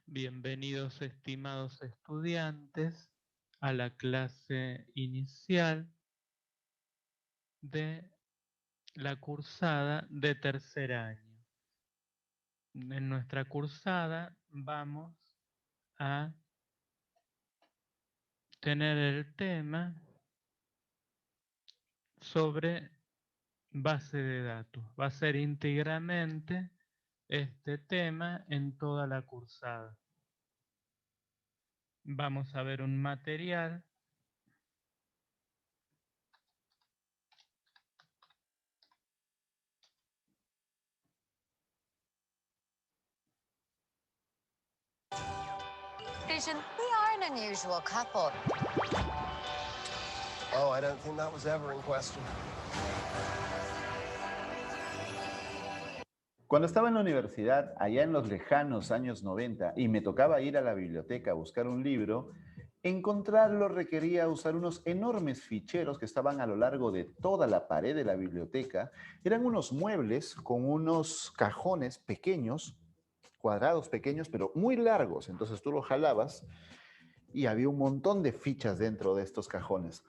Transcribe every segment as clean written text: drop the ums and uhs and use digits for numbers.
Bienvenidos, estimados estudiantes, a la clase inicial de la cursada de tercer año. En nuestra cursada vamos a tener el tema sobre base de datos. Va a ser íntegramente este tema en toda la cursada. Vamos a ver un material Vision, we are an unusual couple. Oh, I don't think that was ever in question. Cuando estaba en la universidad, allá en los lejanos años 90, y me tocaba ir a la biblioteca a buscar un libro, encontrarlo requería usar unos enormes ficheros que estaban a lo largo de toda la pared de la biblioteca. Eran unos muebles con unos cajones pequeños, cuadrados pequeños, pero muy largos. Entonces tú lo jalabas y había un montón de fichas dentro de estos cajones.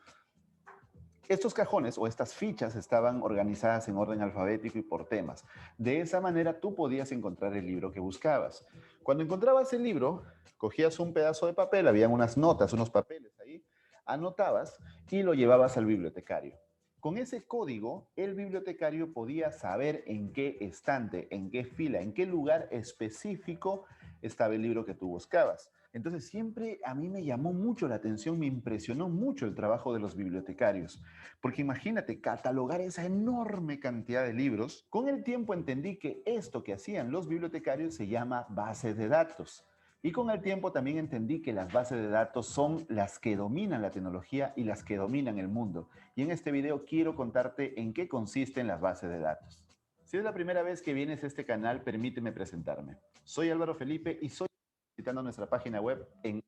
Estos cajones o estas fichas estaban organizadas en orden alfabético y por temas. De esa manera tú podías encontrar el libro que buscabas. Cuando encontrabas el libro, cogías un pedazo de papel, habían unas notas, unos papeles ahí, anotabas y lo llevabas al bibliotecario. Con ese código, el bibliotecario podía saber en qué estante, en qué fila, en qué lugar específico estaba el libro que tú buscabas. Entonces siempre a mí me llamó mucho la atención, me impresionó mucho el trabajo de los bibliotecarios. Porque imagínate, catalogar esa enorme cantidad de libros. Con el tiempo entendí que esto que hacían los bibliotecarios se llama base de datos. Y con el tiempo también entendí que las bases de datos son las que dominan la tecnología y las que dominan el mundo. Y en este video quiero contarte en qué consisten las bases de datos. Si es la primera vez que vienes a este canal, permíteme presentarme. Soy Álvaro Felipe y soy visitando nuestra página web en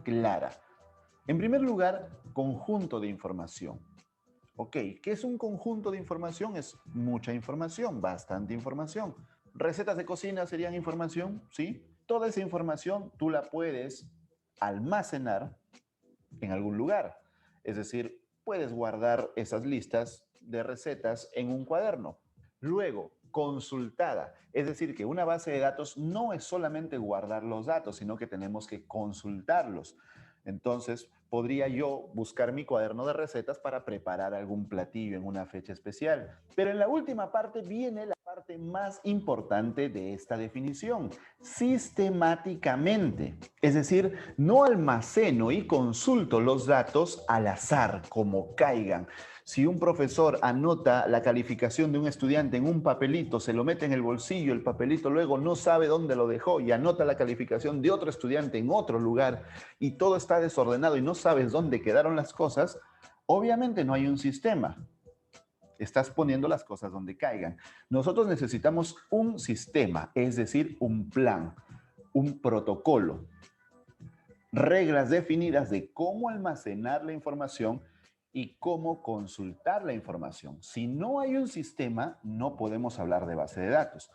Clara. En primer lugar, conjunto de información. Ok, ¿qué es un conjunto de información? Es mucha información, bastante información. ¿Recetas de cocina serían información? Sí. Toda esa información tú la puedes almacenar en algún lugar. Es decir, puedes guardar esas listas de recetas en un cuaderno. Luego, consultada. Es decir, que una base de datos no es solamente guardar los datos, sino que tenemos que consultarlos. Entonces, podría yo buscar mi cuaderno de recetas para preparar algún platillo en una fecha especial. Pero en la última parte viene la parte más importante de esta definición. Sistemáticamente. Es decir, no almaceno y consulto los datos al azar, como caigan. Si un profesor anota la calificación de un estudiante en un papelito, se lo mete en el bolsillo, el papelito luego no sabe dónde lo dejó y anota la calificación de otro estudiante en otro lugar y todo está desordenado y no sabes dónde quedaron las cosas, obviamente no hay un sistema. Estás poniendo las cosas donde caigan. Nosotros necesitamos un sistema, es decir, un plan, un protocolo, reglas definidas de cómo almacenar la información y cómo consultar la información. Si no hay un sistema, no podemos hablar de base de datos.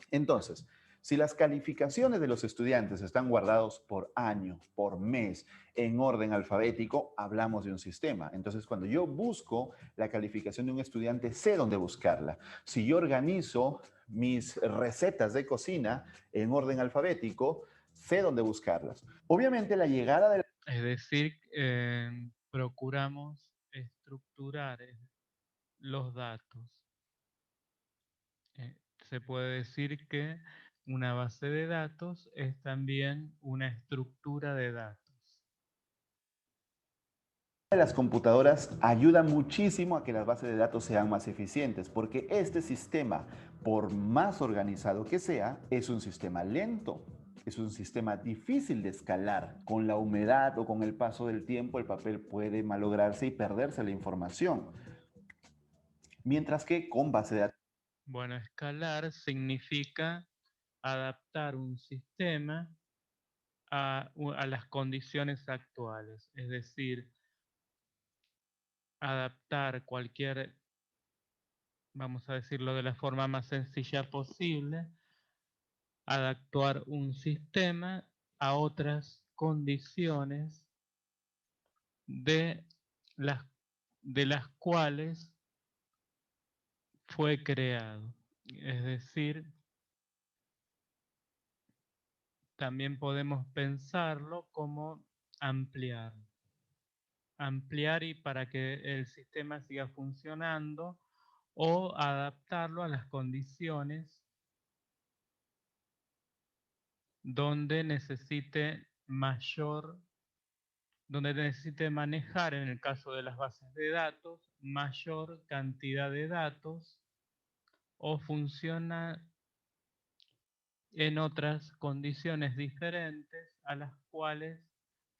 Entonces, si las calificaciones de los estudiantes están guardados por año, por mes, en orden alfabético, hablamos de un sistema. Entonces, cuando yo busco la calificación de un estudiante, sé dónde buscarla. Si yo organizo mis recetas de cocina en orden alfabético, sé dónde buscarlas. Obviamente, la llegada de... Es decir, procuramos estructurar los datos. Se puede decir que una base de datos es también una estructura de datos. Las computadoras ayuda muchísimo a que las bases de datos sean más eficientes, porque este sistema, por más organizado que sea, es un sistema lento. Es un sistema difícil de escalar. Con la humedad o con el paso del tiempo, el papel puede malograrse y perderse la información. Mientras que con base de datos... Bueno, escalar significa adaptar un sistema a las condiciones actuales, es decir, adaptar cualquier, vamos a decirlo de la forma más sencilla posible, adaptar un sistema a otras condiciones de las, de las cuales fue creado. Es decir, también podemos pensarlo como ampliar. Ampliar y para que el sistema siga funcionando o adaptarlo a las condiciones donde necesite manejar, en el caso de las bases de datos, mayor cantidad de datos o funciona en otras condiciones diferentes a las cuales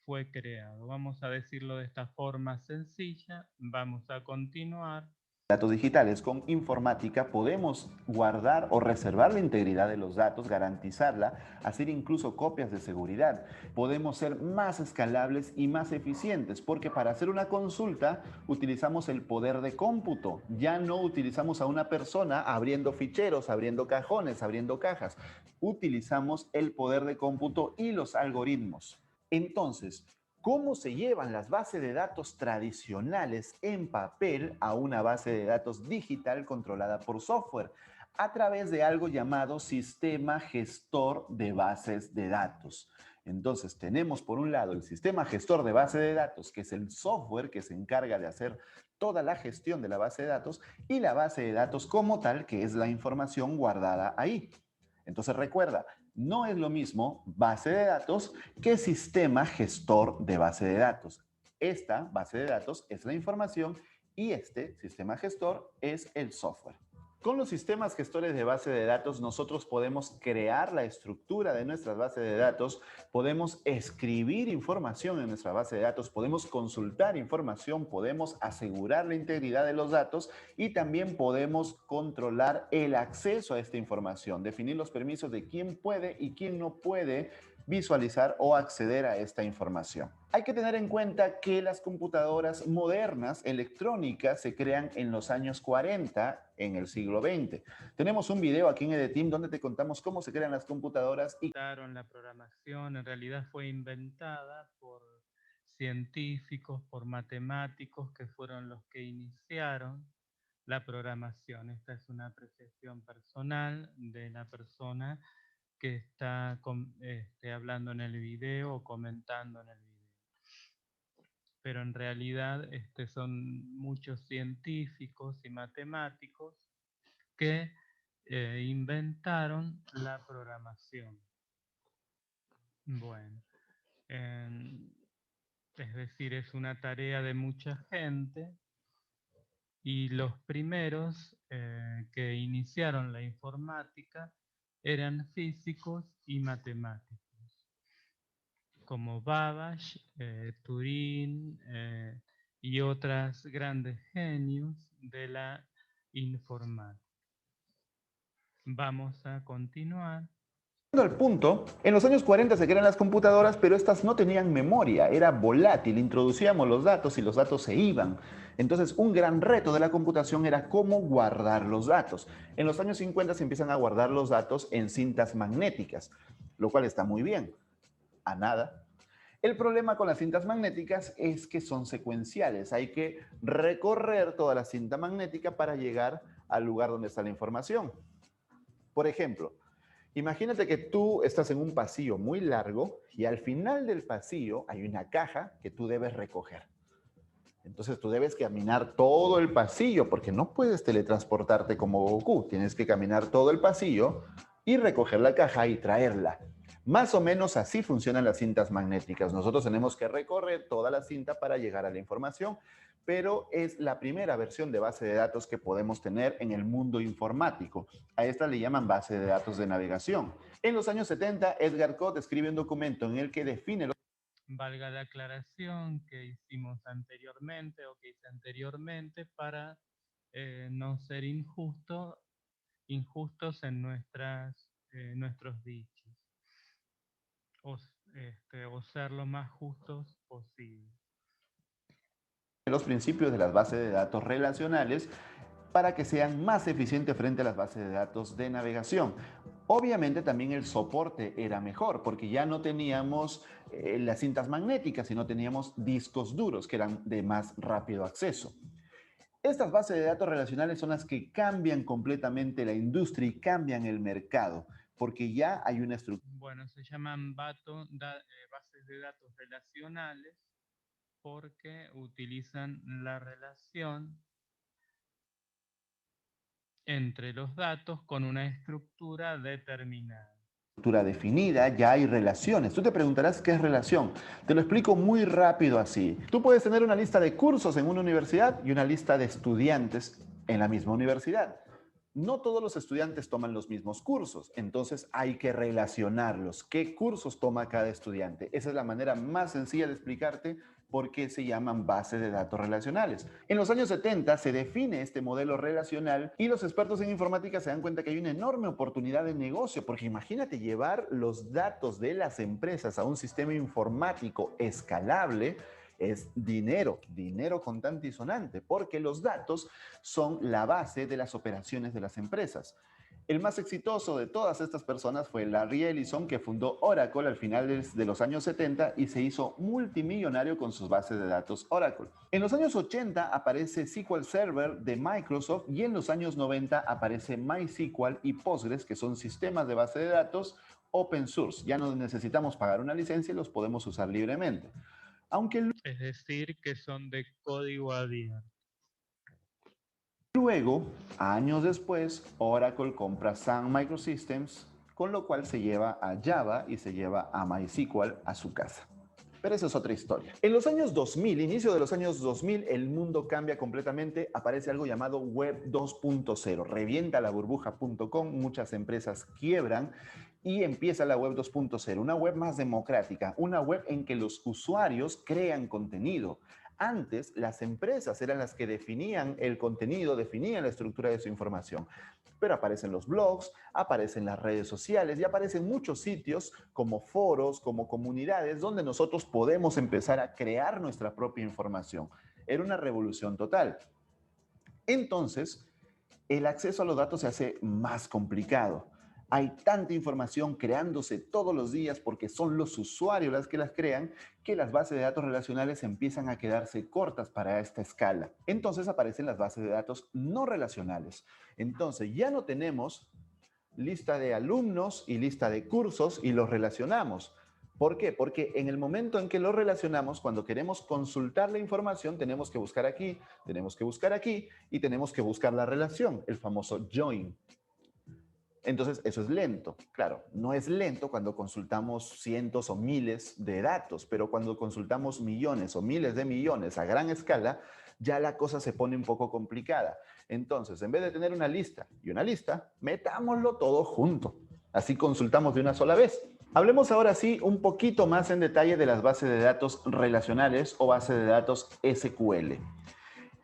fue creado. Vamos a decirlo de esta forma sencilla. Vamos a continuar. Datos digitales con informática podemos guardar o reservar la integridad de los datos, garantizarla, hacer incluso copias de seguridad. Podemos ser más escalables y más eficientes porque para hacer una consulta utilizamos el poder de cómputo. Ya no utilizamos a una persona abriendo ficheros, abriendo cajones, abriendo cajas. Utilizamos el poder de cómputo y los algoritmos. Entonces, ¿cómo se llevan las bases de datos tradicionales en papel a una base de datos digital controlada por software? A través de algo llamado sistema gestor de bases de datos. Entonces, tenemos por un lado el sistema gestor de base de datos, que es el software que se encarga de hacer toda la gestión de la base de datos, y la base de datos como tal, que es la información guardada ahí. Entonces, recuerda, no es lo mismo base de datos que sistema gestor de base de datos. Esta base de datos es la información y este sistema gestor es el software. Con los sistemas gestores de base de datos, nosotros podemos crear la estructura de nuestras bases de datos, podemos escribir información en nuestra base de datos, podemos consultar información, podemos asegurar la integridad de los datos y también podemos controlar el acceso a esta información, definir los permisos de quién puede y quién no puede visualizar o acceder a esta información. Hay que tener en cuenta que las computadoras modernas, electrónicas, se crean en los años 40 en el siglo XX. Tenemos un video aquí en EDTeam donde te contamos cómo se crean las computadoras y la programación en realidad fue inventada por científicos, por matemáticos que fueron los que iniciaron la programación. Esta es una apreciación personal de la persona que está hablando en el video o comentando en el video. Pero en realidad son muchos científicos y matemáticos que inventaron la programación. Bueno, es decir, es una tarea de mucha gente y los primeros que iniciaron la informática eran físicos y matemáticos, como Babbage, Turing y otros grandes genios de la informática. Vamos a continuar. al punto, en los años 40 se crean las computadoras, pero estas no tenían memoria, era volátil, introducíamos los datos y los datos se iban. Entonces, un gran reto de la computación era cómo guardar los datos. En los años 50 se empiezan a guardar los datos en cintas magnéticas, lo cual está muy bien. A nada. El problema con las cintas magnéticas es que son secuenciales. Hay que recorrer toda la cinta magnética para llegar al lugar donde está la información. Por ejemplo, imagínate que tú estás en un pasillo muy largo y al final del pasillo hay una caja que tú debes recoger. Entonces tú debes caminar todo el pasillo porque no puedes teletransportarte como Goku. Tienes que caminar todo el pasillo y recoger la caja y traerla. Más o menos así funcionan las cintas magnéticas. Nosotros tenemos que recorrer toda la cinta para llegar a la información, pero es la primera versión de base de datos que podemos tener en el mundo informático. A esta le llaman base de datos de navegación. En los años 70, Edgar Code escribe un documento en el que define los... Valga la aclaración que hicimos anteriormente o que hice anteriormente para no ser injustos en nuestros dichos o ser lo más justos posible. los principios de las bases de datos relacionales para que sean más eficientes frente a las bases de datos de navegación. Obviamente también el soporte era mejor porque ya no teníamos las cintas magnéticas, sino teníamos discos duros que eran de más rápido acceso. Estas bases de datos relacionales son las que cambian completamente la industria y cambian el mercado, porque ya hay una estructura. Bueno, se llaman bases de datos relacionales porque utilizan la relación entre los datos con una estructura determinada. Definida, ya hay relaciones. Tú te preguntarás qué es relación. Te lo explico muy rápido así. Tú puedes tener una lista de cursos en una universidad y una lista de estudiantes en la misma universidad. No todos los estudiantes toman los mismos cursos, entonces hay que relacionarlos. ¿Qué cursos toma cada estudiante? Esa es la manera más sencilla de explicarte por qué se llaman bases de datos relacionales. En los años 70 se define este modelo relacional y los expertos en informática se dan cuenta que hay una enorme oportunidad de negocio, porque imagínate llevar los datos de las empresas a un sistema informático escalable. Es dinero, dinero contante y sonante, porque los datos son la base de las operaciones de las empresas. El más exitoso de todas estas personas fue Larry Ellison, que fundó Oracle al final de los años 70 y se hizo multimillonario con sus bases de datos Oracle. En los años 80 aparece SQL Server de Microsoft y en los años 90 aparece MySQL y Postgres, que son sistemas de base de datos open source. Ya no necesitamos pagar una licencia y los podemos usar libremente. Es decir, que son de código abierto. Luego, años después, Oracle compra Sun Microsystems, con lo cual se lleva a Java y se lleva a MySQL a su casa. Pero eso es otra historia. En los años 2000, inicio de los años 2000, el mundo cambia completamente. Aparece algo llamado Web 2.0. Revienta la burbuja.com, muchas empresas quiebran y empieza la Web 2.0. Una web más democrática, una web en que los usuarios crean contenido. Antes, las empresas eran las que definían el contenido, definían la estructura de su información. Pero aparecen los blogs, aparecen las redes sociales y aparecen muchos sitios como foros, como comunidades, donde nosotros podemos empezar a crear nuestra propia información. Era una revolución total. Entonces, el acceso a los datos se hace más complicado. Hay tanta información creándose todos los días porque son los usuarios los que las crean, que las bases de datos relacionales empiezan a quedarse cortas para esta escala. Entonces aparecen las bases de datos no relacionales. Entonces ya no tenemos lista de alumnos y lista de cursos y los relacionamos. ¿Por qué? Porque en el momento en que lo relacionamos, cuando queremos consultar la información, tenemos que buscar aquí, tenemos que buscar aquí y tenemos que buscar la relación, el famoso join. Entonces, eso es lento. Claro, no es lento cuando consultamos cientos o miles de datos, pero cuando consultamos millones o miles de millones a gran escala, ya la cosa se pone un poco complicada. Entonces, en vez de tener una lista y una lista, metámoslo todo junto. Así consultamos de una sola vez. Hablemos ahora sí un poquito más en detalle de las bases de datos relacionales o bases de datos SQL.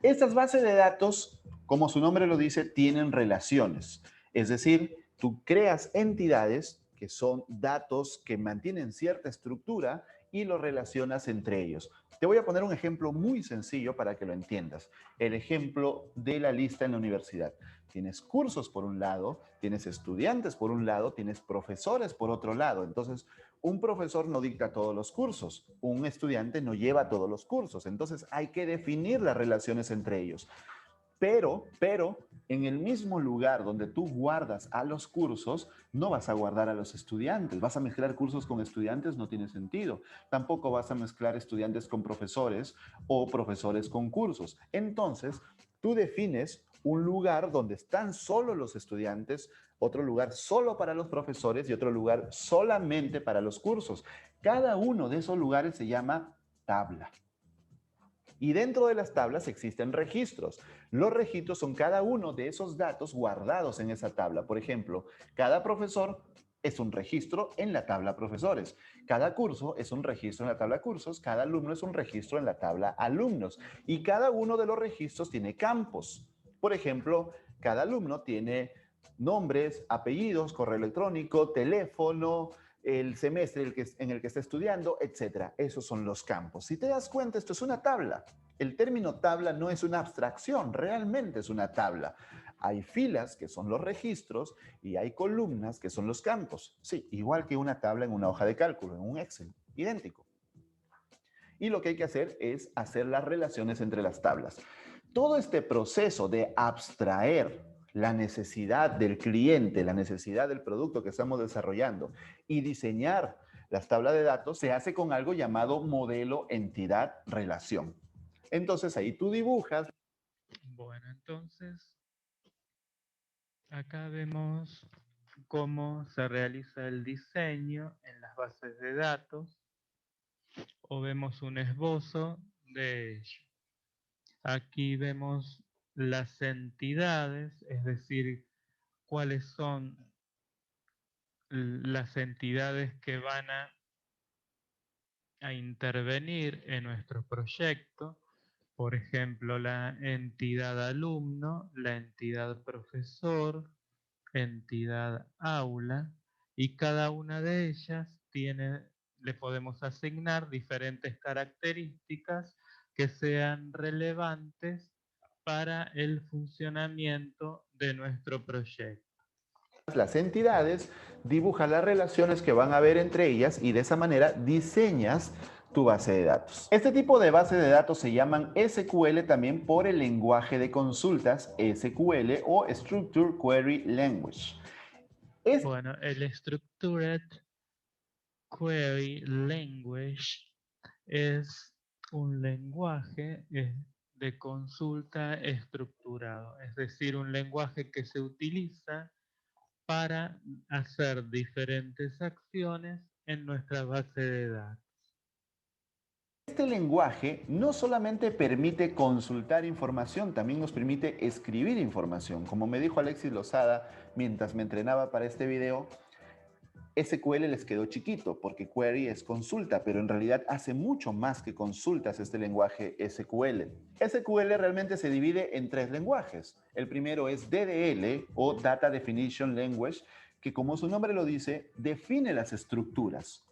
Estas bases de datos, como su nombre lo dice, tienen relaciones. Es decir, tú creas entidades que son datos que mantienen cierta estructura y los relacionas entre ellos. Te voy a poner un ejemplo muy sencillo para que lo entiendas. El ejemplo de la lista en la universidad. Tienes cursos por un lado, tienes estudiantes por un lado, tienes profesores por otro lado. Entonces, un profesor no dicta todos los cursos, un estudiante no lleva todos los cursos. Entonces, hay que definir las relaciones entre ellos. Pero, en el mismo lugar donde tú guardas a los cursos, no vas a guardar a los estudiantes. Vas a mezclar cursos con estudiantes, no tiene sentido. Tampoco vas a mezclar estudiantes con profesores o profesores con cursos. Entonces, tú defines un lugar donde están solo los estudiantes, otro lugar solo para los profesores y otro lugar solamente para los cursos. Cada uno de esos lugares se llama tabla. Y dentro de las tablas existen registros. Los registros son cada uno de esos datos guardados en esa tabla. Por ejemplo, cada profesor es un registro en la tabla profesores. Cada curso es un registro en la tabla cursos. Cada alumno es un registro en la tabla alumnos. Y cada uno de los registros tiene campos. Por ejemplo, cada alumno tiene nombres, apellidos, correo electrónico, teléfono, el semestre en el que está estudiando, etc. Esos son los campos. Si te das cuenta, esto es una tabla. El término tabla no es una abstracción, realmente es una tabla. Hay filas, que son los registros, y hay columnas, que son los campos. Sí, igual que una tabla en una hoja de cálculo, en un Excel, idéntico. Y lo que hay que hacer es hacer las relaciones entre las tablas. Todo este proceso de abstraer la necesidad del cliente, la necesidad del producto que estamos desarrollando y diseñar las tablas de datos se hace con algo llamado modelo entidad-relación. Entonces ahí tú dibujas. Bueno, entonces acá vemos cómo se realiza el diseño en las bases de datos o vemos un esbozo de ello. Aquí vemos las entidades, es decir, cuáles son las entidades que van a intervenir en nuestro proyecto. Por ejemplo, la entidad alumno, la entidad profesor, entidad aula, y cada una de ellas le podemos asignar diferentes características que sean relevantes para el funcionamiento de nuestro proyecto. Las entidades, dibujas las relaciones que van a haber entre ellas y de esa manera diseñas tu base de datos. Este tipo de base de datos se llaman SQL también por el lenguaje de consultas SQL o Structured Query Language. Bueno, el Structured Query Language es un lenguaje de consulta estructurado, es decir, un lenguaje que se utiliza para hacer diferentes acciones en nuestra base de datos. Este lenguaje no solamente permite consultar información, también nos permite escribir información. Como me dijo Alexis Lozada mientras me entrenaba para este video, SQL les quedó chiquito porque query es consulta, pero en realidad hace mucho más que consultas este lenguaje SQL. SQL realmente se divide en tres lenguajes. El primero es DDL o Data Definition Language, que como su nombre lo dice, define las estructuras.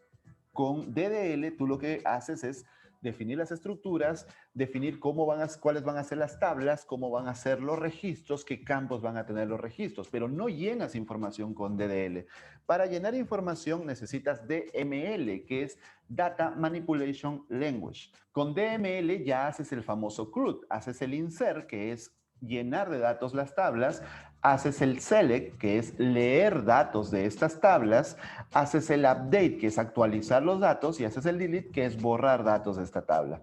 Con DDL tú lo que haces es definir las estructuras, definir cuáles van a ser las tablas, cómo van a ser los registros, qué campos van a tener los registros, pero no llenas información con DDL. Para llenar información necesitas DML, que es Data Manipulation Language. Con DML ya haces el famoso CRUD, haces el insert, que es llenar de datos las tablas, haces el select, que es leer datos de estas tablas, haces el update, que es actualizar los datos, y haces el delete, que es borrar datos de esta tabla.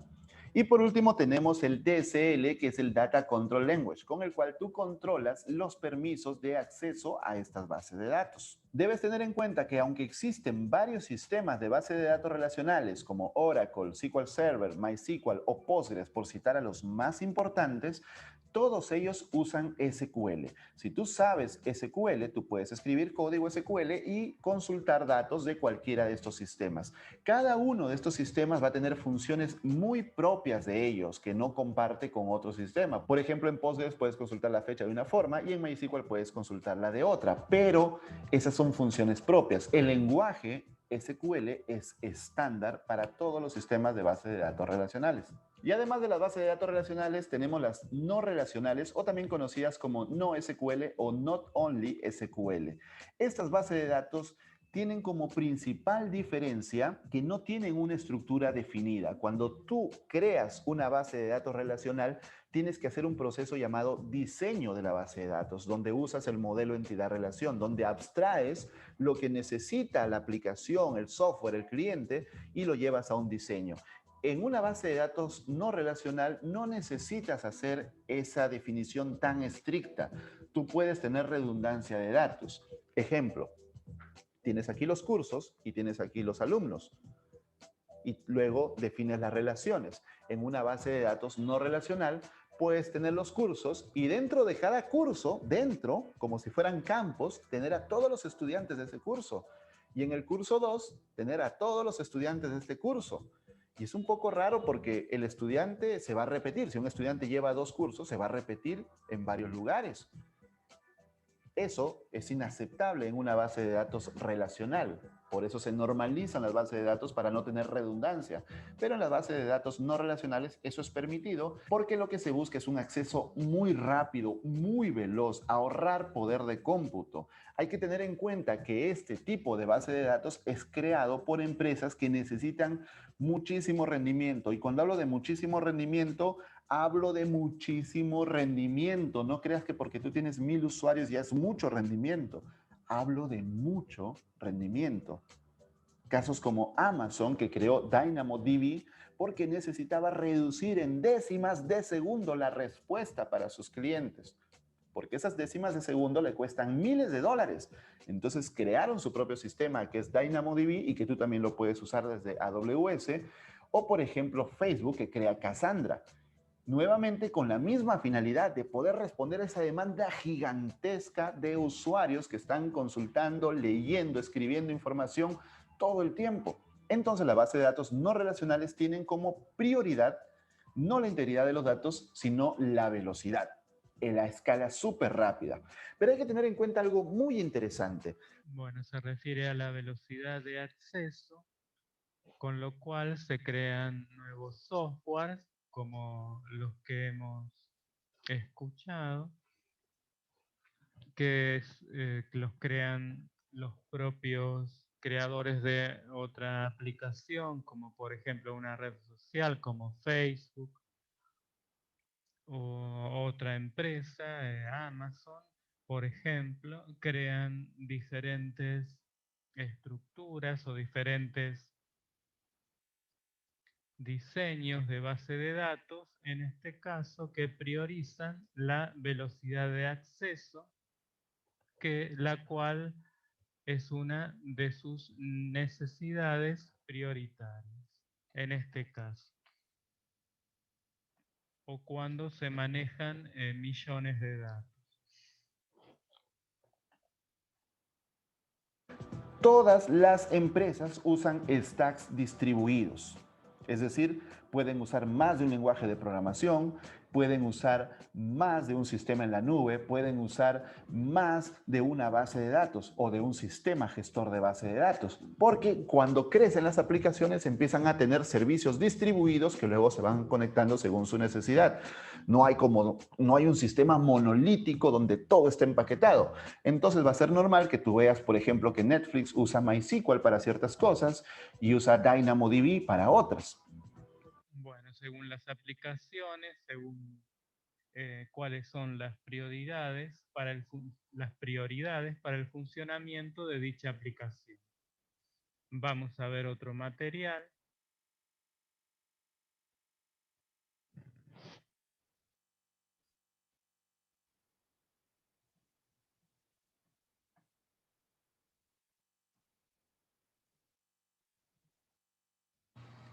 Y por último tenemos el DCL, que es el Data Control Language, con el cual tú controlas los permisos de acceso a estas bases de datos. Debes tener en cuenta que aunque existen varios sistemas de base de datos relacionales como Oracle, SQL Server, MySQL o Postgres, por citar a los más importantes, todos ellos usan SQL. Si tú sabes SQL, tú puedes escribir código SQL y consultar datos de cualquiera de estos sistemas. Cada uno de estos sistemas va a tener funciones muy propias de ellos que no comparte con otro sistema. Por ejemplo, en Postgres puedes consultar la fecha de una forma y en MySQL puedes consultarla de otra, pero esas son funciones propias. El lenguaje SQL es estándar para todos los sistemas de base de datos relacionales. Y además de las bases de datos relacionales, tenemos las no relacionales o también conocidas como no SQL o Not Only SQL. Estas bases de datos tienen como principal diferencia que no tienen una estructura definida. Cuando tú creas una base de datos relacional, tienes que hacer un proceso llamado diseño de la base de datos, donde usas el modelo entidad-relación, donde abstraes lo que necesita la aplicación, el software, el cliente, y lo llevas a un diseño. En una base de datos no relacional no necesitas hacer esa definición tan estricta. Tú puedes tener redundancia de datos. Ejemplo, tienes aquí los cursos y tienes aquí los alumnos. Y luego defines las relaciones. En una base de datos no relacional puedes tener los cursos y dentro de cada curso, como si fueran campos, tener a todos los estudiantes de ese curso. Y en el curso 2, tener a todos los estudiantes de este curso. Y es un poco raro porque el estudiante se va a repetir. Si un estudiante lleva 2 cursos, se va a repetir en varios lugares. Eso es inaceptable en una base de datos relacional. Por eso se normalizan las bases de datos para no tener redundancia. Pero en las bases de datos no relacionales eso es permitido porque lo que se busca es un acceso muy rápido, muy veloz, ahorrar poder de cómputo. Hay que tener en cuenta que este tipo de base de datos es creado por empresas que necesitan muchísimo rendimiento. Y cuando hablo de muchísimo rendimiento, hablo de muchísimo rendimiento. No creas que porque tú tienes 1000 usuarios ya es mucho rendimiento. Hablo de mucho rendimiento. Casos como Amazon, que creó DynamoDB porque necesitaba reducir en décimas de segundo la respuesta para sus clientes. Porque esas décimas de segundo le cuestan miles de dólares. Entonces crearon su propio sistema que es DynamoDB y que tú también lo puedes usar desde AWS. O por ejemplo Facebook, que crea Cassandra. Nuevamente con la misma finalidad de poder responder a esa demanda gigantesca de usuarios que están consultando, leyendo, escribiendo información todo el tiempo. Entonces las bases de datos no relacionales tienen como prioridad no la integridad de los datos, sino la velocidad, en la escala súper rápida. Pero hay que tener en cuenta algo muy interesante. Bueno, se refiere a la velocidad de acceso, con lo cual se crean nuevos softwares como los que hemos escuchado, que los crean los propios creadores de otra aplicación, como por ejemplo una red social como Facebook o otra empresa, Amazon, por ejemplo, crean diferentes estructuras o diferentes diseños de base de datos, en este caso, que priorizan la velocidad de acceso, la cual es una de sus necesidades prioritarias, en este caso, o cuando se manejan millones de datos. Todas las empresas usan stacks distribuidos. Es decir, pueden usar más de un lenguaje de programación, pueden usar más de un sistema en la nube, pueden usar más de una base de datos o de un sistema gestor de base de datos. Porque cuando crecen las aplicaciones empiezan a tener servicios distribuidos que luego se van conectando según su necesidad. No hay un sistema monolítico donde todo está empaquetado. Entonces va a ser normal que tú veas, por ejemplo, que Netflix usa MySQL para ciertas cosas y usa DynamoDB para otras. Bueno, según las aplicaciones, según cuáles son las prioridades para el funcionamiento de dicha aplicación. Vamos a ver otro material.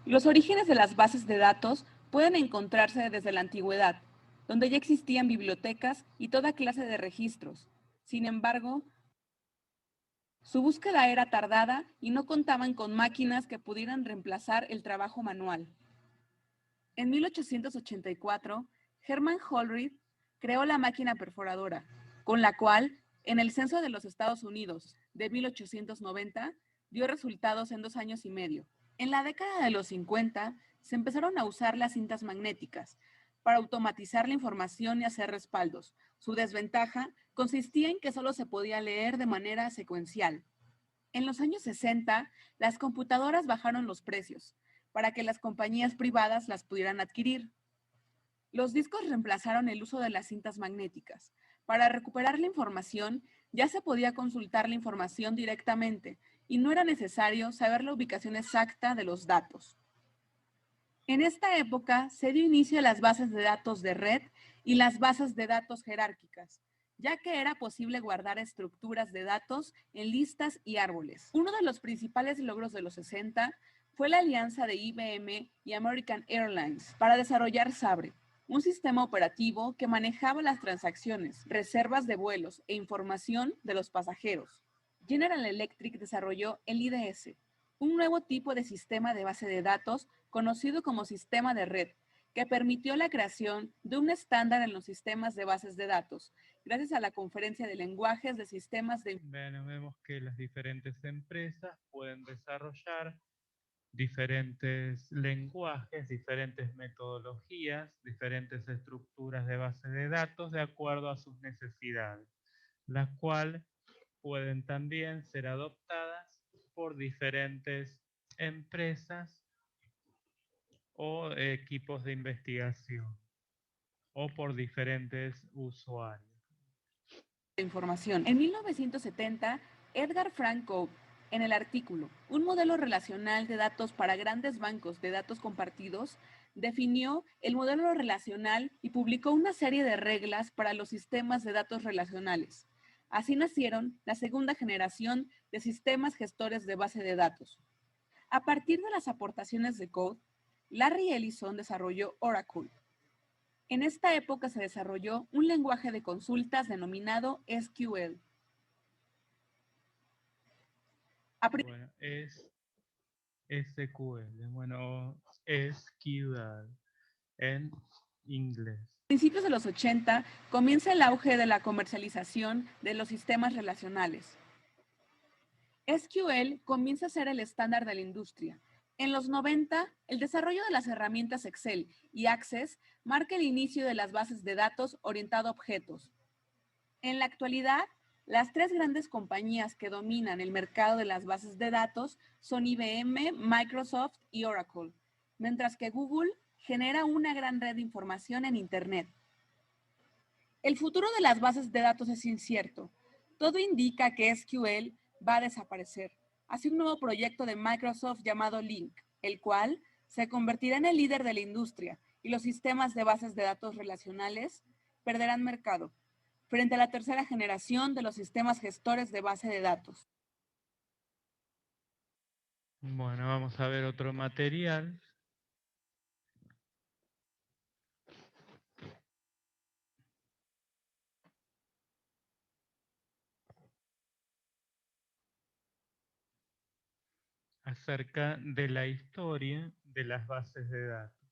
Los orígenes de las bases de datos pueden encontrarse desde la antigüedad, donde ya existían bibliotecas y toda clase de registros. Sin embargo, su búsqueda era tardada y no contaban con máquinas que pudieran reemplazar el trabajo manual. En 1884, Herman Hollerith creó la máquina perforadora, con la cual, en el censo de los Estados Unidos de 1890, dio resultados en 2 años y medio. En la década de los 50, se empezaron a usar las cintas magnéticas para automatizar la información y hacer respaldos. Su desventaja consistía en que solo se podía leer de manera secuencial. En los años 60, las computadoras bajaron los precios para que las compañías privadas las pudieran adquirir. Los discos reemplazaron el uso de las cintas magnéticas. Para recuperar la información, ya se podía consultar la información directamente y no era necesario saber la ubicación exacta de los datos. En esta época se dio inicio a las bases de datos de red y las bases de datos jerárquicas, ya que era posible guardar estructuras de datos en listas y árboles. Uno de los principales logros de los 60 fue la alianza de IBM y American Airlines para desarrollar Sabre, un sistema operativo que manejaba las transacciones, reservas de vuelos e información de los pasajeros. General Electric desarrolló el IDS, un nuevo tipo de sistema de base de datos conocido como sistema de red, que permitió la creación de un estándar en los sistemas de bases de datos, gracias a la conferencia de lenguajes de sistemas de... Bueno, vemos que las diferentes empresas pueden desarrollar diferentes lenguajes, diferentes metodologías, diferentes estructuras de base de datos de acuerdo a sus necesidades, las cuales pueden también ser adoptadas por diferentes empresas o equipos de investigación o por diferentes usuarios. información. En 1970, Edgar Frank Coe, en el artículo Un modelo relacional de datos para grandes bancos de datos compartidos, definió el modelo relacional y publicó una serie de reglas para los sistemas de datos relacionales. Así nacieron la segunda generación de sistemas gestores de base de datos. A partir de las aportaciones de Coe, Larry Ellison desarrolló Oracle. En esta época se desarrolló un lenguaje de consultas denominado SQL. Bueno, es SQL, bueno, SQL en inglés. A principios de los 80 comienza el auge de la comercialización de los sistemas relacionales. SQL comienza a ser el estándar de la industria. En los 90, el desarrollo de las herramientas Excel y Access marca el inicio de las bases de datos orientado a objetos. En la actualidad, las tres grandes compañías que dominan el mercado de las bases de datos son IBM, Microsoft y Oracle, mientras que Google genera una gran red de información en Internet. El futuro de las bases de datos es incierto. Todo indica que SQL va a desaparecer. Hace un nuevo proyecto de Microsoft llamado Link, el cual se convertirá en el líder de la industria y los sistemas de bases de datos relacionales perderán mercado frente a la tercera generación de los sistemas gestores de base de datos. Bueno, vamos a ver otro material. Acerca de la historia de las bases de datos.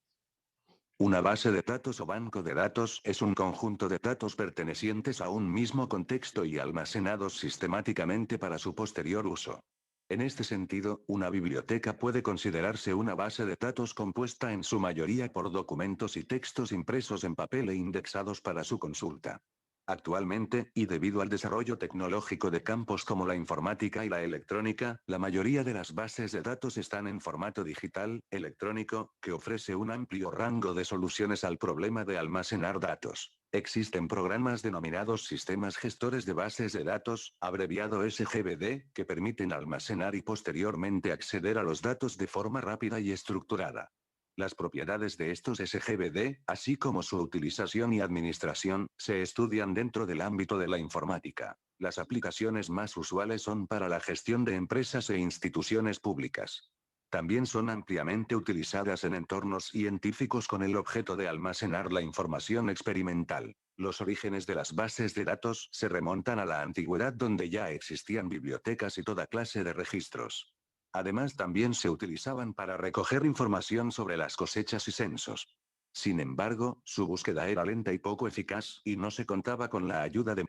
Una base de datos o banco de datos es un conjunto de datos pertenecientes a un mismo contexto y almacenados sistemáticamente para su posterior uso. En este sentido, una biblioteca puede considerarse una base de datos compuesta en su mayoría por documentos y textos impresos en papel e indexados para su consulta. Actualmente, y debido al desarrollo tecnológico de campos como la informática y la electrónica, la mayoría de las bases de datos están en formato digital, electrónico, que ofrece un amplio rango de soluciones al problema de almacenar datos. Existen programas denominados sistemas gestores de bases de datos, abreviado SGBD, que permiten almacenar y posteriormente acceder a los datos de forma rápida y estructurada. Las propiedades de estos SGBD, así como su utilización y administración, se estudian dentro del ámbito de la informática. Las aplicaciones más usuales son para la gestión de empresas e instituciones públicas. También son ampliamente utilizadas en entornos científicos con el objeto de almacenar la información experimental. Los orígenes de las bases de datos se remontan a la antigüedad, donde ya existían bibliotecas y toda clase de registros. Además, también se utilizaban para recoger información sobre las cosechas y censos. Sin embargo, su búsqueda era lenta y poco eficaz, y no se contaba con la ayuda de...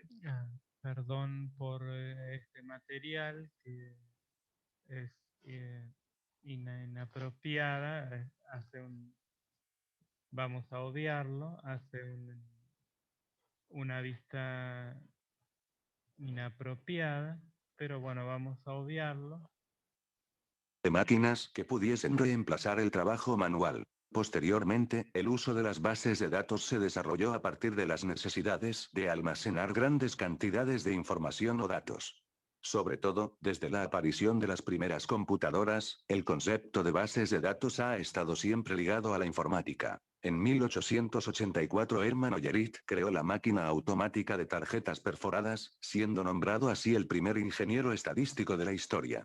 Perdón por este material que es inapropiada, vamos a obviarlo, hace una vista inapropiada, pero bueno, vamos a obviarlo. De máquinas que pudiesen reemplazar el trabajo manual. Posteriormente, el uso de las bases de datos se desarrolló a partir de las necesidades de almacenar grandes cantidades de información o datos. Sobre todo, desde la aparición de las primeras computadoras, el concepto de bases de datos ha estado siempre ligado a la informática. En 1884 Hermann Ollerith creó la máquina automática de tarjetas perforadas, siendo nombrado así el primer ingeniero estadístico de la historia.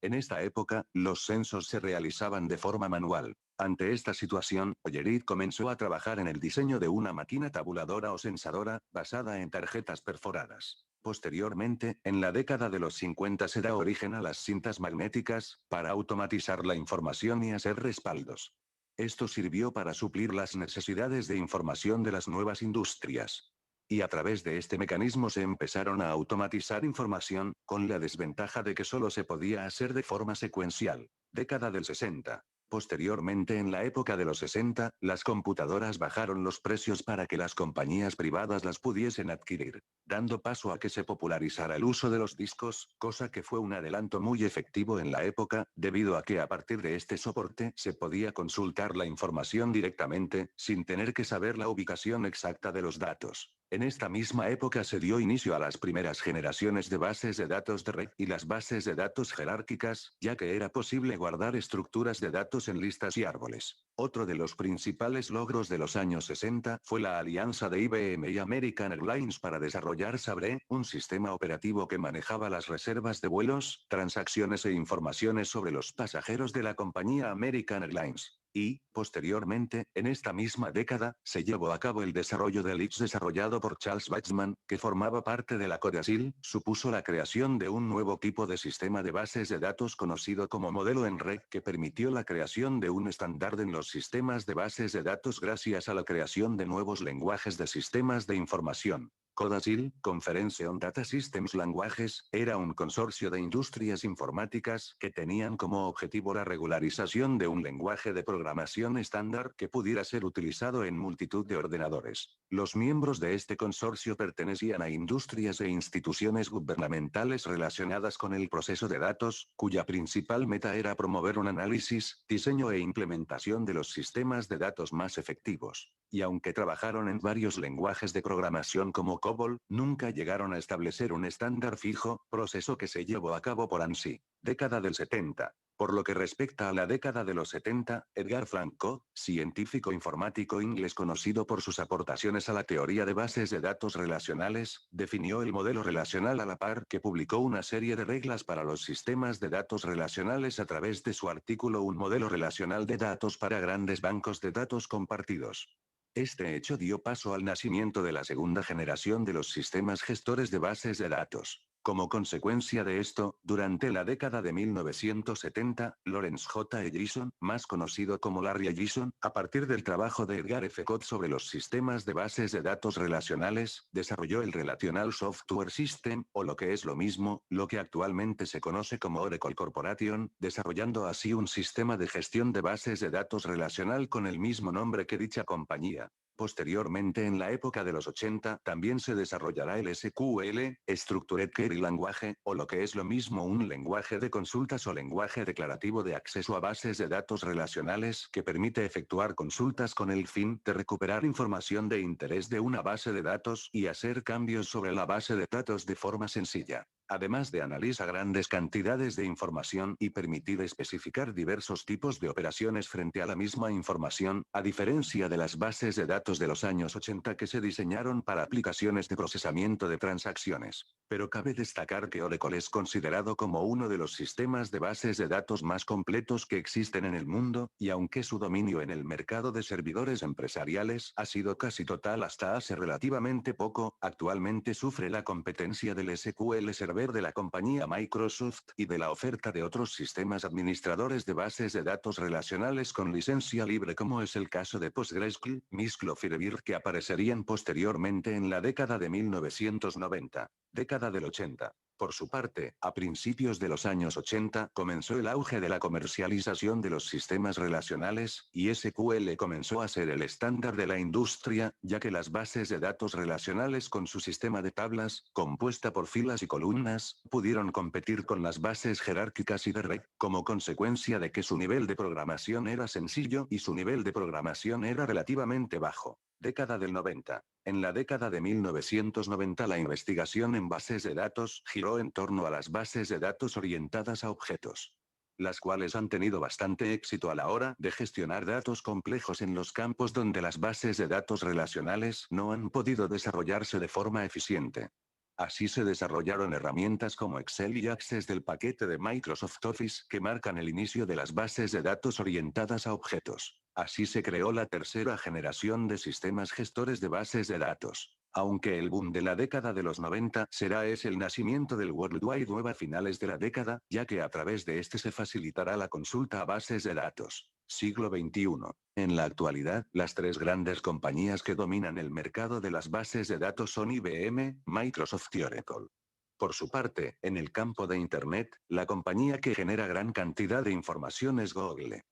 En esta época, los censos se realizaban de forma manual. Ante esta situación, Ollerith comenzó a trabajar en el diseño de una máquina tabuladora o censadora, basada en tarjetas perforadas. Posteriormente, en la década de los 50 se da origen a las cintas magnéticas, para automatizar la información y hacer respaldos. Esto sirvió para suplir las necesidades de información de las nuevas industrias. Y a través de este mecanismo se empezaron a automatizar información, con la desventaja de que solo se podía hacer de forma secuencial. Década del 60. Posteriormente, en la época de los 60, las computadoras bajaron los precios para que las compañías privadas las pudiesen adquirir, dando paso a que se popularizara el uso de los discos, cosa que fue un adelanto muy efectivo en la época, debido a que a partir de este soporte se podía consultar la información directamente, sin tener que saber la ubicación exacta de los datos. En esta misma época se dio inicio a las primeras generaciones de bases de datos de red y las bases de datos jerárquicas, ya que era posible guardar estructuras de datos en listas y árboles. Otro de los principales logros de los años 60 fue la alianza de IBM y American Airlines para desarrollar Sabre, un sistema operativo que manejaba las reservas de vuelos, transacciones e informaciones sobre los pasajeros de la compañía American Airlines. Y, posteriormente, en esta misma década, se llevó a cabo el desarrollo del X desarrollado por Charles Bateman, que formaba parte de la Codasil, supuso la creación de un nuevo tipo de sistema de bases de datos conocido como modelo en red, que permitió la creación de un estándar en los sistemas de bases de datos gracias a la creación de nuevos lenguajes de sistemas de información. Codasil, Conference on Data Systems Languages, era un consorcio de industrias informáticas que tenían como objetivo la regularización de un lenguaje de programación estándar que pudiera ser utilizado en multitud de ordenadores. Los miembros de este consorcio pertenecían a industrias e instituciones gubernamentales relacionadas con el proceso de datos, cuya principal meta era promover un análisis, diseño e implementación de los sistemas de datos más efectivos. Y aunque trabajaron en varios lenguajes de programación como COBOL, nunca llegaron a establecer un estándar fijo, proceso que se llevó a cabo por ANSI. Década del 70. Por lo que respecta a la década de los 70, Edgar Franco, científico informático inglés conocido por sus aportaciones a la teoría de bases de datos relacionales, definió el modelo relacional a la par que publicó una serie de reglas para los sistemas de datos relacionales a través de su artículo Un modelo relacional de datos para grandes bancos de datos compartidos. Este hecho dio paso al nacimiento de la segunda generación de los sistemas gestores de bases de datos. Como consecuencia de esto, durante la década de 1970, Lawrence J. Ellison, más conocido como Larry Ellison, a partir del trabajo de Edgar F. Codd sobre los sistemas de bases de datos relacionales, desarrolló el Relational Software System, o lo que es lo mismo, lo que actualmente se conoce como Oracle Corporation, desarrollando así un sistema de gestión de bases de datos relacional con el mismo nombre que dicha compañía. Posteriormente, en la época de los 80, también se desarrollará el SQL, Structured Query Language, o lo que es lo mismo un lenguaje de consultas o lenguaje declarativo de acceso a bases de datos relacionales que permite efectuar consultas con el fin de recuperar información de interés de una base de datos y hacer cambios sobre la base de datos de forma sencilla. Además de analizar grandes cantidades de información y permitir especificar diversos tipos de operaciones frente a la misma información, a diferencia de las bases de datos de los años 80 que se diseñaron para aplicaciones de procesamiento de transacciones. Pero cabe destacar que Oracle es considerado como uno de los sistemas de bases de datos más completos que existen en el mundo, y aunque su dominio en el mercado de servidores empresariales ha sido casi total hasta hace relativamente poco, actualmente sufre la competencia del SQL Server de la compañía Microsoft y de la oferta de otros sistemas administradores de bases de datos relacionales con licencia libre, como es el caso de PostgreSQL, MySQL o Firebird, que aparecerían posteriormente en la década de 1990. Década del 80. Por su parte, a principios de los años 80, comenzó el auge de la comercialización de los sistemas relacionales, y SQL comenzó a ser el estándar de la industria, ya que las bases de datos relacionales con su sistema de tablas, compuesta por filas y columnas, pudieron competir con las bases jerárquicas y de red, como consecuencia de que su nivel de programación era sencillo y su nivel de programación era relativamente bajo. Década del 90. En la década de 1990 la investigación en bases de datos giró en torno a las bases de datos orientadas a objetos, las cuales han tenido bastante éxito a la hora de gestionar datos complejos en los campos donde las bases de datos relacionales no han podido desarrollarse de forma eficiente. Así se desarrollaron herramientas como Excel y Access del paquete de Microsoft Office que marcan el inicio de las bases de datos orientadas a objetos. Así se creó la tercera generación de sistemas gestores de bases de datos. Aunque el boom de la década de los 90 será el nacimiento del World Wide Web a finales de la década, ya que a través de este se facilitará la consulta a bases de datos. Siglo XXI. En la actualidad, las tres grandes compañías que dominan el mercado de las bases de datos son IBM, Microsoft y Oracle. Por su parte, en el campo de Internet, la compañía que genera gran cantidad de información es Google.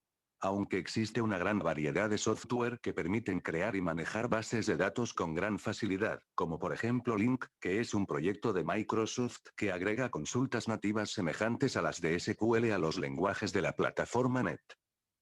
Aunque existe una gran variedad de software que permiten crear y manejar bases de datos con gran facilidad, como por ejemplo Link, que es un proyecto de Microsoft que agrega consultas nativas semejantes a las de SQL a los lenguajes de la plataforma .NET.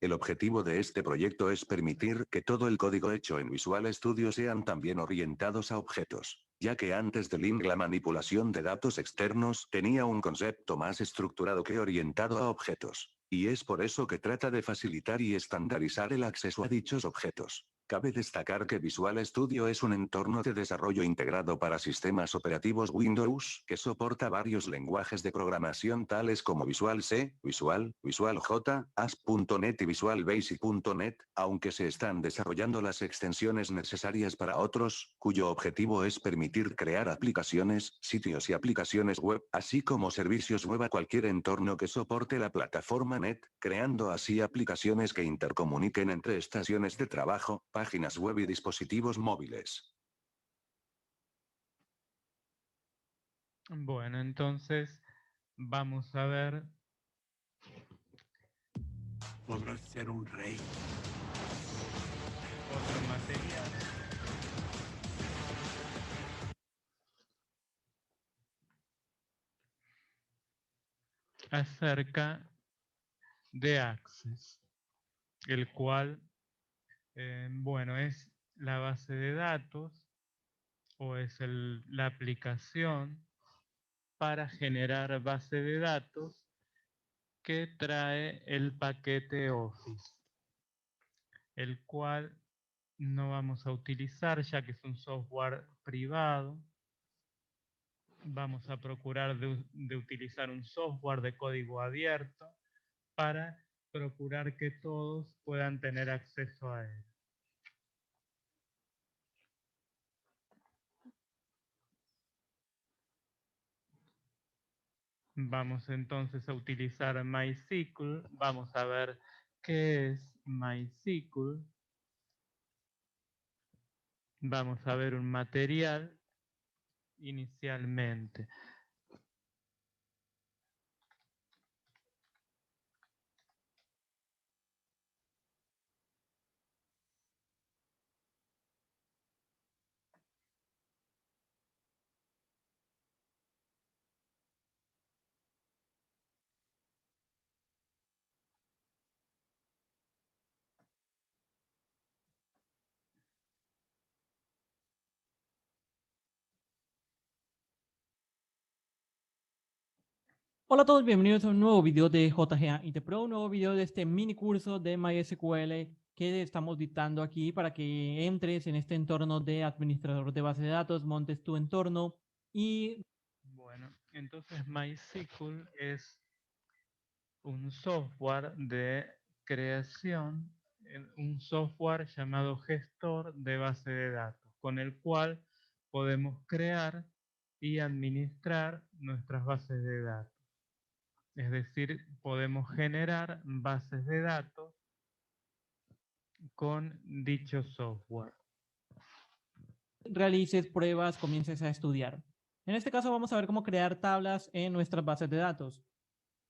El objetivo de este proyecto es permitir que todo el código hecho en Visual Studio sean también orientados a objetos, ya que antes de Link la manipulación de datos externos tenía un concepto más estructurado que orientado a objetos, y es por eso que trata de facilitar y estandarizar el acceso a dichos objetos. Cabe destacar que Visual Studio es un entorno de desarrollo integrado para sistemas operativos Windows que soporta varios lenguajes de programación tales como Visual C, Visual J, ASP.NET y Visual Basic.NET, aunque se están desarrollando las extensiones necesarias para otros, cuyo objetivo es permitir crear aplicaciones, sitios y aplicaciones web, así como servicios web a cualquier entorno que soporte la plataforma .NET, creando así aplicaciones que intercomuniquen entre estaciones de trabajo, páginas web y dispositivos móviles. Bueno, entonces vamos a ver. Podrás ser un rey. Otro material. Acerca de Access, el cual, bueno, es la base de datos o es la aplicación para generar base de datos que trae el paquete Office, el cual no vamos a utilizar ya que es un software privado. Vamos a procurar de utilizar un software de código abierto para procurar que todos puedan tener acceso a él. Vamos entonces a utilizar MySQL. Vamos a ver qué es MySQL. Vamos a ver un material inicialmente. Hola a todos, bienvenidos a un nuevo video de JGA Interpro, un nuevo video de este mini curso de MySQL que estamos dictando aquí para que entres en este entorno de administrador de base de datos, montes tu entorno y... Bueno, entonces MySQL es un software de creación, un software llamado gestor de base de datos, con el cual podemos crear y administrar nuestras bases de datos. Es decir, podemos generar bases de datos con dicho software. realices pruebas, comiences a estudiar. En este caso vamos a ver cómo crear tablas en nuestras bases de datos.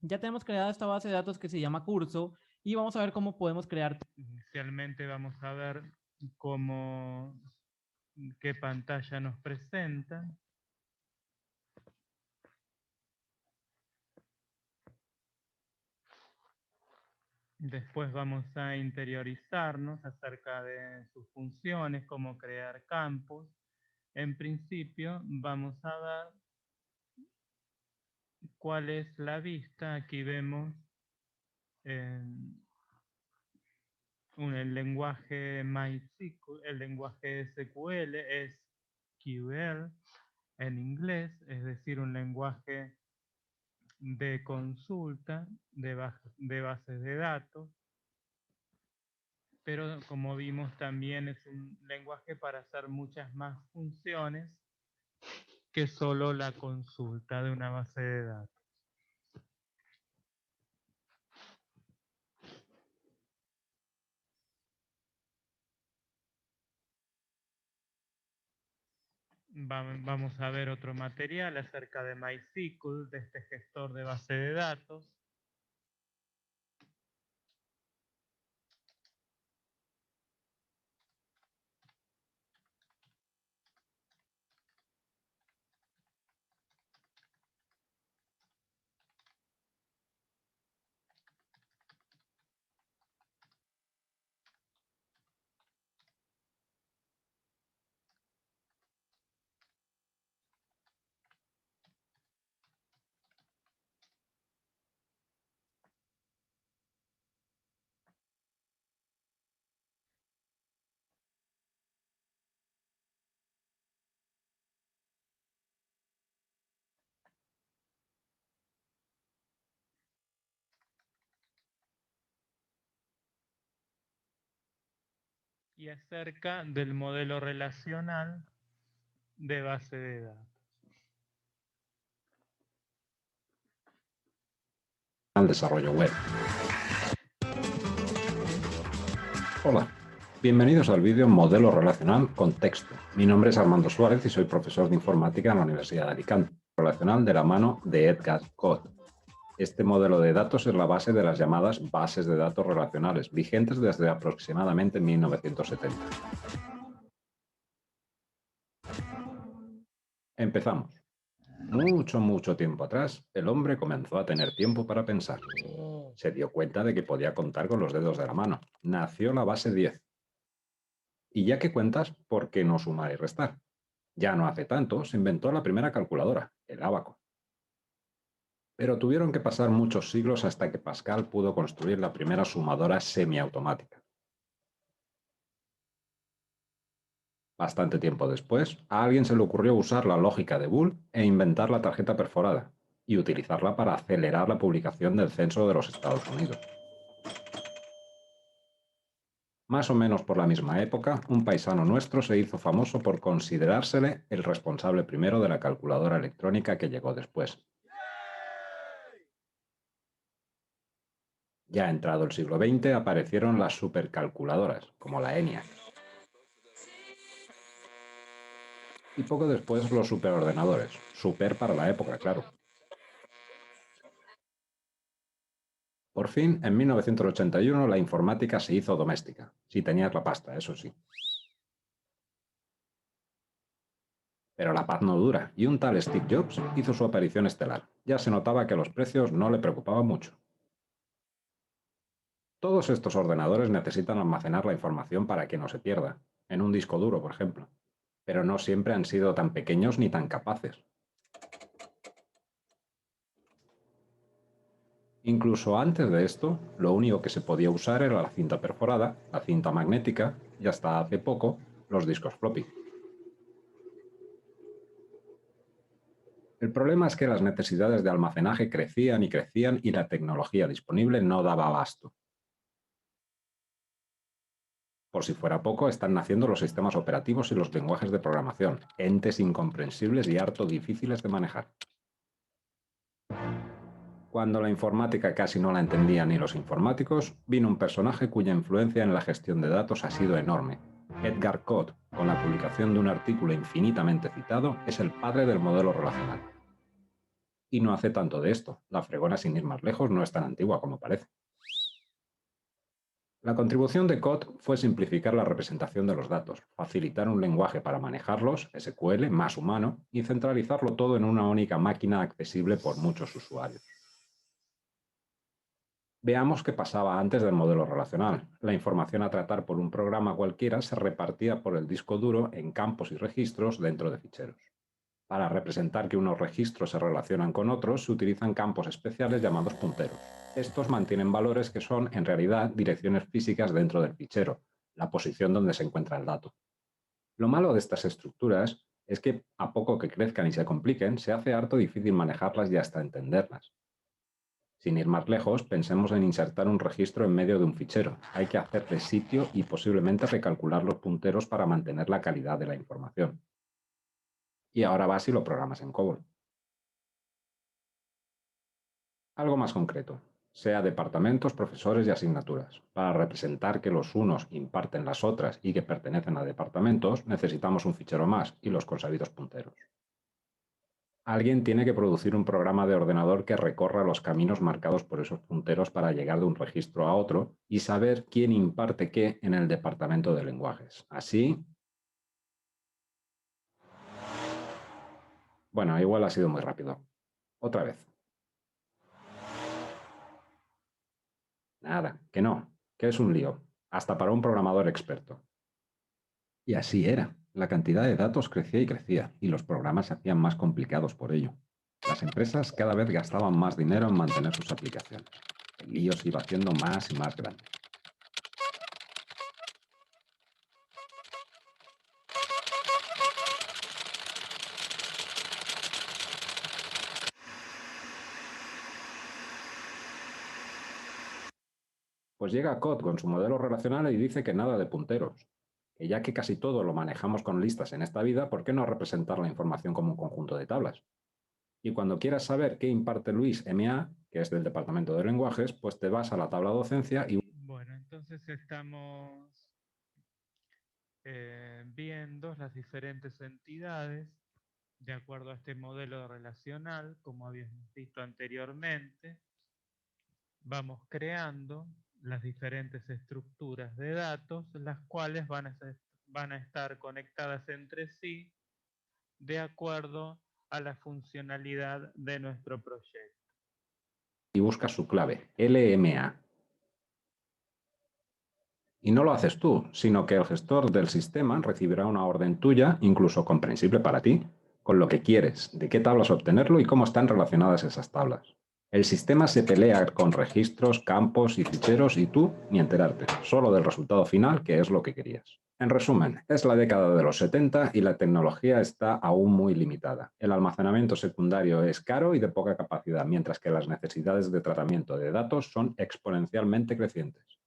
Ya tenemos creada esta base de datos que se llama curso y vamos a ver cómo podemos crear. Inicialmente vamos a ver qué pantalla nos presenta. Después vamos a interiorizarnos acerca de sus funciones, cómo crear campos. En principio vamos a ver cuál es la vista. Aquí vemos el lenguaje MySQL, el lenguaje SQL es SQL en inglés, es decir, un lenguaje de consulta de bases de datos, pero como vimos también es un lenguaje para hacer muchas más funciones que solo la consulta de una base de datos. Vamos a ver otro material acerca de MySQL, de este gestor de base de datos. Y acerca del modelo relacional de base de datos. Al desarrollo web. Hola, bienvenidos al vídeo Modelo Relacional con Texto. Mi nombre es Armando Suárez y soy profesor de informática en la Universidad de Alicante. Relacional de la mano de Edgar Codd. Este modelo de datos es la base de las llamadas bases de datos relacionales, vigentes desde aproximadamente 1970. Empezamos. Mucho tiempo atrás, el hombre comenzó a tener tiempo para pensar. Se dio cuenta de que podía contar con los dedos de la mano. Nació la base 10. Y ya que cuentas, ¿por qué no sumar y restar? Ya no hace tanto se inventó la primera calculadora, el ábaco. Pero tuvieron que pasar muchos siglos hasta que Pascal pudo construir la primera sumadora semiautomática. Bastante tiempo después, a alguien se le ocurrió usar la lógica de Boole e inventar la tarjeta perforada, y utilizarla para acelerar la publicación del censo de los Estados Unidos. Más o menos por la misma época, un paisano nuestro se hizo famoso por considerársele el responsable primero de la calculadora electrónica que llegó después. Ya entrado el siglo XX aparecieron las supercalculadoras, como la ENIAC. Y poco después los superordenadores, super para la época, claro. Por fin, en 1981, la informática se hizo doméstica, si tenías la pasta, eso sí. Pero la paz no dura, y un tal Steve Jobs hizo su aparición estelar. Ya se notaba que los precios no le preocupaban mucho. Todos estos ordenadores necesitan almacenar la información para que no se pierda, en un disco duro, por ejemplo. Pero no siempre han sido tan pequeños ni tan capaces. Incluso antes de esto, lo único que se podía usar era la cinta perforada, la cinta magnética y hasta hace poco, los discos floppy. El problema es que las necesidades de almacenaje crecían y la tecnología disponible no daba abasto. Por si fuera poco, están naciendo los sistemas operativos y los lenguajes de programación, entes incomprensibles y harto difíciles de manejar. Cuando la informática casi no la entendían ni los informáticos, vino un personaje cuya influencia en la gestión de datos ha sido enorme. Edgar Codd, con la publicación de un artículo infinitamente citado, es el padre del modelo relacional. Y no hace tanto de esto, la fregona sin ir más lejos no es tan antigua como parece. La contribución de Codd fue simplificar la representación de los datos, facilitar un lenguaje para manejarlos, SQL, más humano, y centralizarlo todo en una única máquina accesible por muchos usuarios. Veamos qué pasaba antes del modelo relacional. La información a tratar por un programa cualquiera se repartía por el disco duro en campos y registros dentro de ficheros. Para representar que unos registros se relacionan con otros, se utilizan campos especiales llamados punteros. Estos mantienen valores que son, en realidad, direcciones físicas dentro del fichero, la posición donde se encuentra el dato. Lo malo de estas estructuras es que, a poco que crezcan y se compliquen, se hace harto difícil manejarlas y hasta entenderlas. Sin ir más lejos, pensemos en insertar un registro en medio de un fichero. Hay que hacerle sitio y posiblemente recalcular los punteros para mantener la calidad de la información. Y ahora vas y lo programas en COBOL. Algo más concreto. sea departamentos, profesores y asignaturas. Para representar que los unos imparten las otras y que pertenecen a departamentos, necesitamos un fichero más y los consabidos punteros. Alguien tiene que producir un programa de ordenador que recorra los caminos marcados por esos punteros para llegar de un registro a otro y saber quién imparte qué en el departamento de lenguajes. Así... Bueno, igual ha sido muy rápido. Otra vez. Nada, que no, que es un lío, hasta para un programador experto. Y así era. La cantidad de datos crecía y crecía, y los programas se hacían más complicados por ello. Las empresas cada vez gastaban más dinero en mantener sus aplicaciones. El lío se iba haciendo más y más grande. Pues llega COD con su modelo relacional y dice que nada de punteros. Que ya que casi todo lo manejamos con listas en esta vida, ¿por qué no representar la información como un conjunto de tablas? Y cuando quieras saber qué imparte Luis MA, que es del Departamento de Lenguajes, pues te vas a la tabla docencia y... Bueno, entonces estamos viendo las diferentes entidades de acuerdo a este modelo relacional, como habíamos visto anteriormente. Vamos creando las diferentes estructuras de datos, las cuales van a estar conectadas entre sí de acuerdo a la funcionalidad de nuestro proyecto. Y buscas su clave, LMA. Y no lo haces tú, sino que el gestor del sistema recibirá una orden tuya, incluso comprensible para ti, con lo que quieres, de qué tablas obtenerlo y cómo están relacionadas esas tablas. El sistema se pelea con registros, campos y ficheros y tú ni enterarte, solo del resultado final, que es lo que querías. En resumen, es la década de los 70 y la tecnología está aún muy limitada. El almacenamiento secundario es caro y de poca capacidad, mientras que las necesidades de tratamiento de datos son exponencialmente crecientes.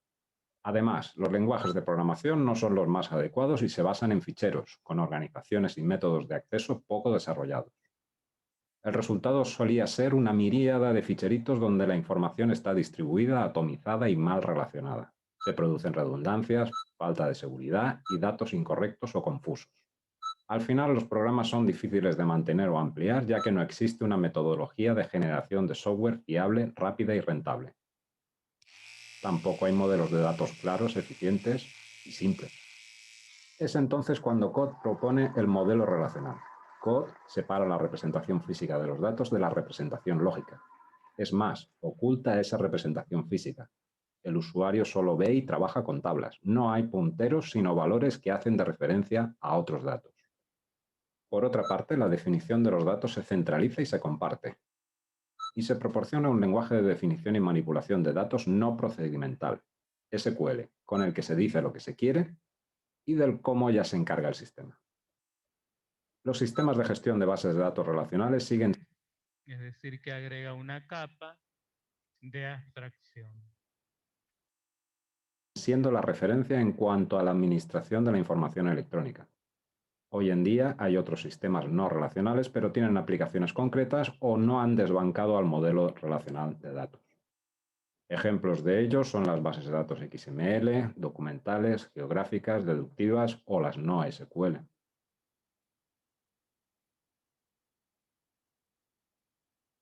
Además, los lenguajes de programación no son los más adecuados y se basan en ficheros, con organizaciones y métodos de acceso poco desarrollados. El resultado solía ser una miríada de ficheritos donde la información está distribuida, atomizada y mal relacionada. Se producen redundancias, falta de seguridad y datos incorrectos o confusos. Al final, los programas son difíciles de mantener o ampliar, ya que no existe una metodología de generación de software fiable, rápida y rentable. Tampoco hay modelos de datos claros, eficientes y simples. Es entonces cuando COD propone el modelo relacional. COD separa la representación física de los datos de la representación lógica. Es más, oculta esa representación física. El usuario solo ve y trabaja con tablas. No hay punteros, sino valores que hacen de referencia a otros datos. Por otra parte, la definición de los datos se centraliza y se comparte. Y se proporciona un lenguaje de definición y manipulación de datos no procedimental, SQL, con el que se dice lo que se quiere y del cómo ya se encarga el sistema. Los sistemas de gestión de bases de datos relacionales siguen... Es decir, que agrega una capa de abstracción. Siendo la referencia en cuanto a la administración de la información electrónica. Hoy en día hay otros sistemas no relacionales, pero tienen aplicaciones concretas o no han desbancado al modelo relacional de datos. Ejemplos de ellos son las bases de datos XML, documentales, geográficas, deductivas o las no SQL.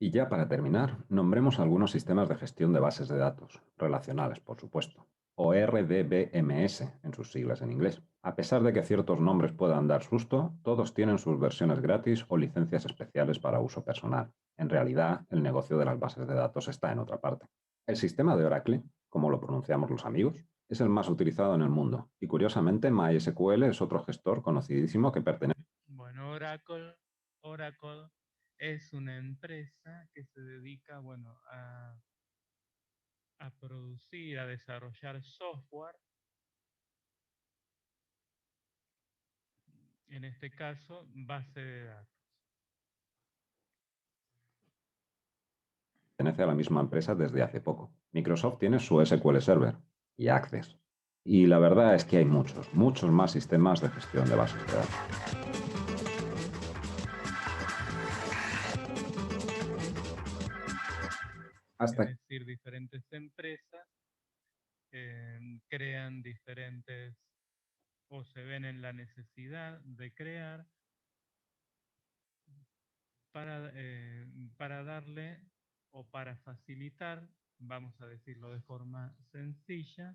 Y ya para terminar, nombremos algunos sistemas de gestión de bases de datos, relacionales por supuesto, o RDBMS en sus siglas en inglés. A pesar de que ciertos nombres puedan dar susto, todos tienen sus versiones gratis o licencias especiales para uso personal. En realidad, el negocio de las bases de datos está en otra parte. El sistema de Oracle, como lo pronunciamos los amigos, es el más utilizado en el mundo y curiosamente MySQL es otro gestor conocidísimo que pertenece... Bueno, Oracle es una empresa que se dedica, a producir, a desarrollar software. En este caso, base de datos. Pertenece a la misma empresa desde hace poco. Microsoft tiene su SQL Server y Access. Y la verdad es que hay muchos más sistemas de gestión de bases de datos. Hasta Es decir, diferentes empresas crean diferentes o se ven en la necesidad de crear para darle o para facilitar, vamos a decirlo de forma sencilla,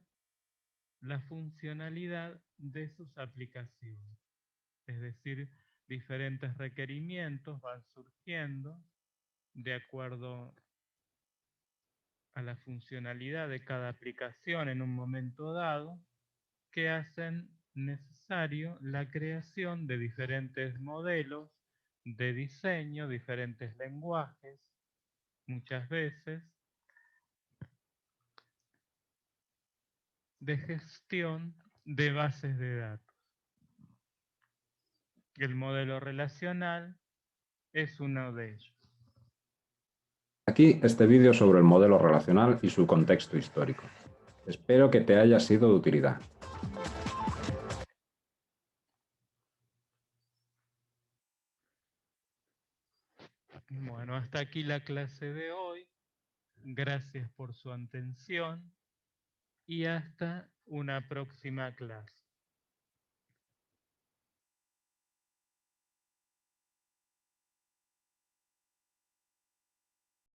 la funcionalidad de sus aplicaciones. Es decir, diferentes requerimientos van surgiendo de acuerdo a la funcionalidad de cada aplicación en un momento dado, que hacen necesario la creación de diferentes modelos de diseño, diferentes lenguajes, muchas veces, de gestión de bases de datos. El modelo relacional es uno de ellos. aquí este vídeo sobre el modelo relacional y su contexto histórico. Espero que te haya sido de utilidad. Bueno, hasta aquí la clase de hoy. Gracias por su atención y hasta una próxima clase.